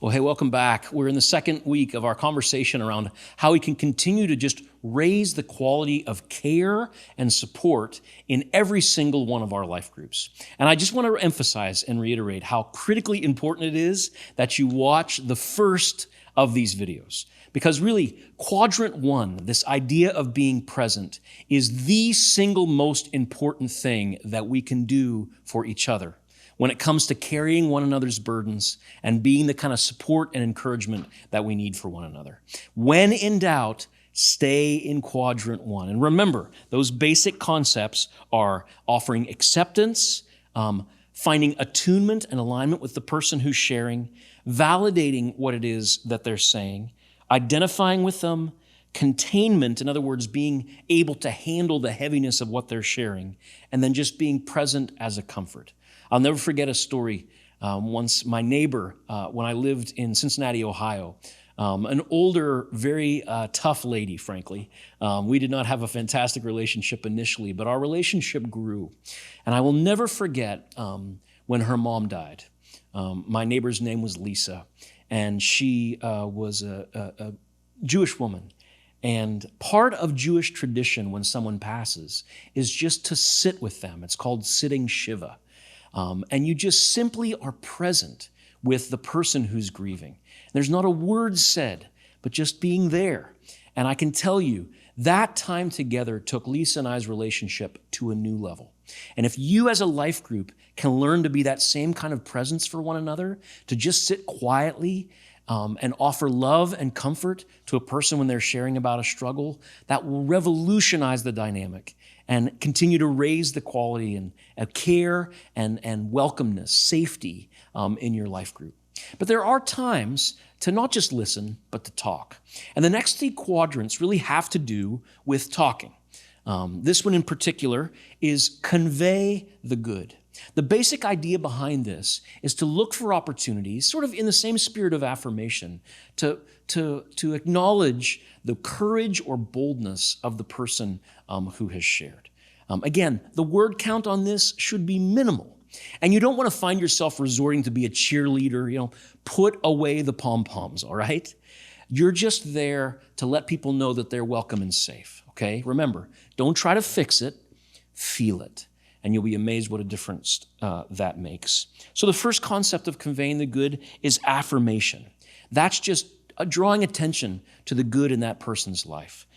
Well, hey, welcome back. We're in the second week of our conversation around how we can continue to just raise the quality of care and support in every single one of our life groups. And I just want to emphasize and reiterate how critically important it is that you watch the first of these videos. Because really, quadrant one, this idea of being present, is the single most important thing that we can do for each other when it comes to carrying one another's burdens and being the kind of support and encouragement that we need for one another. When in doubt, stay in quadrant one. And remember, those basic concepts are offering acceptance, finding attunement and alignment with the person who's sharing, validating what it is that they're saying, identifying with them, containment, in other words, being able to handle the heaviness of what they're sharing, and then just being present as a comfort. I'll never forget a story. Once my neighbor, when I lived in Cincinnati, Ohio, an older, very tough lady, frankly. We did not have a fantastic relationship initially, but our relationship grew. And I will never forget when her mom died. My neighbor's name was Lisa, and she was a Jewish woman. And part of Jewish tradition when someone passes is just to sit with them. It's called sitting Shiva. And you just simply are present with the person who's grieving. There's not a word said, but just being there. And I can tell you, that time together took Lisa and I's relationship to a new level. And if you as a life group can learn to be that same kind of presence for one another, to just sit quietly and offer love and comfort to a person when they're sharing about a struggle, that will revolutionize the dynamic and continue to raise the quality and care and welcomeness, safety in your life group. But there are times to not just listen, but to talk. And the next three quadrants really have to do with talking. This one in particular is convey the good. The basic idea behind this is to look for opportunities, sort of in the same spirit of affirmation, to acknowledge the courage or boldness of the person who has shared. Again, the word count on this should be minimal. And you don't want to find yourself resorting to be a cheerleader, put away the pom-poms, all right? You're just there to let people know that they're welcome and safe, okay? Remember, don't try to fix it, feel it. And you'll be amazed what a difference that makes. So the first concept of conveying the good is affirmation. That's just drawing attention to the good in that person's life.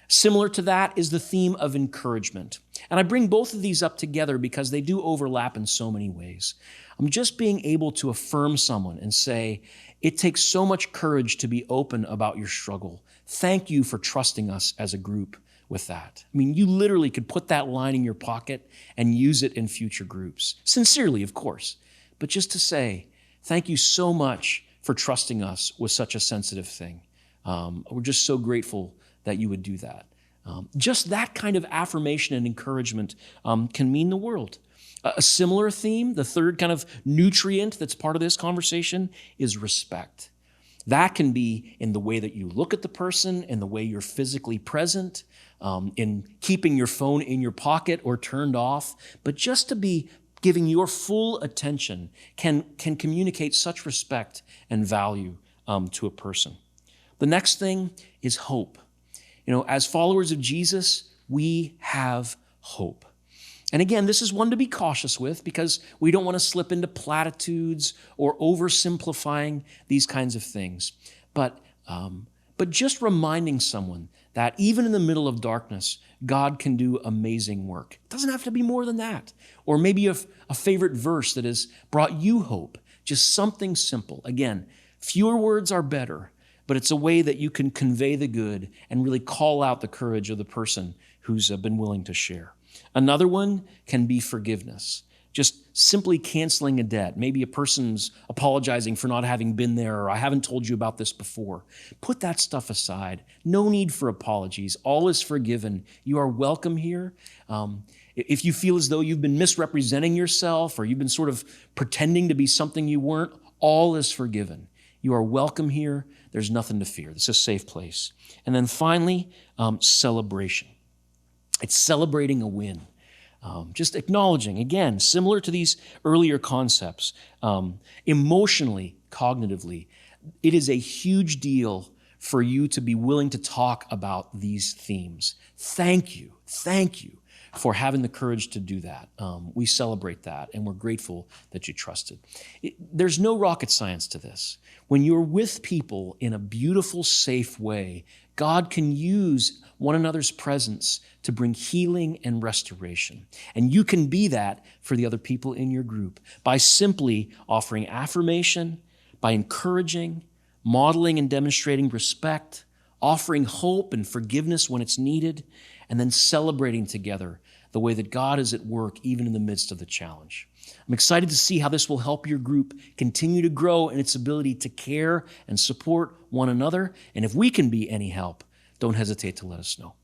Similar to that is the theme of encouragement. And I bring both of these up together because they do overlap in so many ways. I'm just being able to affirm someone and say, it takes so much courage to be open about your struggle. Thank you for trusting us as a group with that. I mean, you literally could put that line in your pocket and use it in future groups. Sincerely, of course, but just to say, thank you so much for trusting us with such a sensitive thing. We're just so grateful that you would do that. Just that kind of affirmation and encouragement can mean the world. A similar theme, the third kind of nutrient that's part of this conversation, is respect. That can be in the way that you look at the person, in the way you're physically present, in keeping your phone in your pocket or turned off. But just to be giving your full attention can communicate such respect and value to a person. The next thing is hope. As followers of Jesus, we have hope. And again, this is one to be cautious with because we don't want to slip into platitudes or oversimplifying these kinds of things. But just reminding someone that even in the middle of darkness, God can do amazing work. It doesn't have to be more than that. Or maybe a favorite verse that has brought you hope. Just something simple. Again, fewer words are better, but it's a way that you can convey the good and really call out the courage of the person who's been willing to share. Another one can be forgiveness. Just simply canceling a debt. Maybe a person's apologizing for not having been there, or I haven't told you about this before. Put that stuff aside. No need for apologies. All is forgiven. You are welcome here. If you feel as though you've been misrepresenting yourself or you've been sort of pretending to be something you weren't, all is forgiven. You are welcome here. There's nothing to fear. This is a safe place. And then finally, celebration. It's celebrating a win. Just acknowledging, again, similar to these earlier concepts, emotionally cognitively. It is a huge deal for you to be willing to talk about these themes. Thank you for having the courage to do that. We celebrate that, and we're grateful that you trusted. There's no rocket science to this. When you're with people in a beautiful, safe way, God can use one another's presence to bring healing and restoration. And you can be that for the other people in your group by simply offering affirmation, by encouraging, modeling and demonstrating respect, offering hope and forgiveness when it's needed, and then celebrating together the way that God is at work even in the midst of the challenge. I'm excited to see how this will help your group continue to grow in its ability to care and support one another. And if we can be any help, don't hesitate to let us know.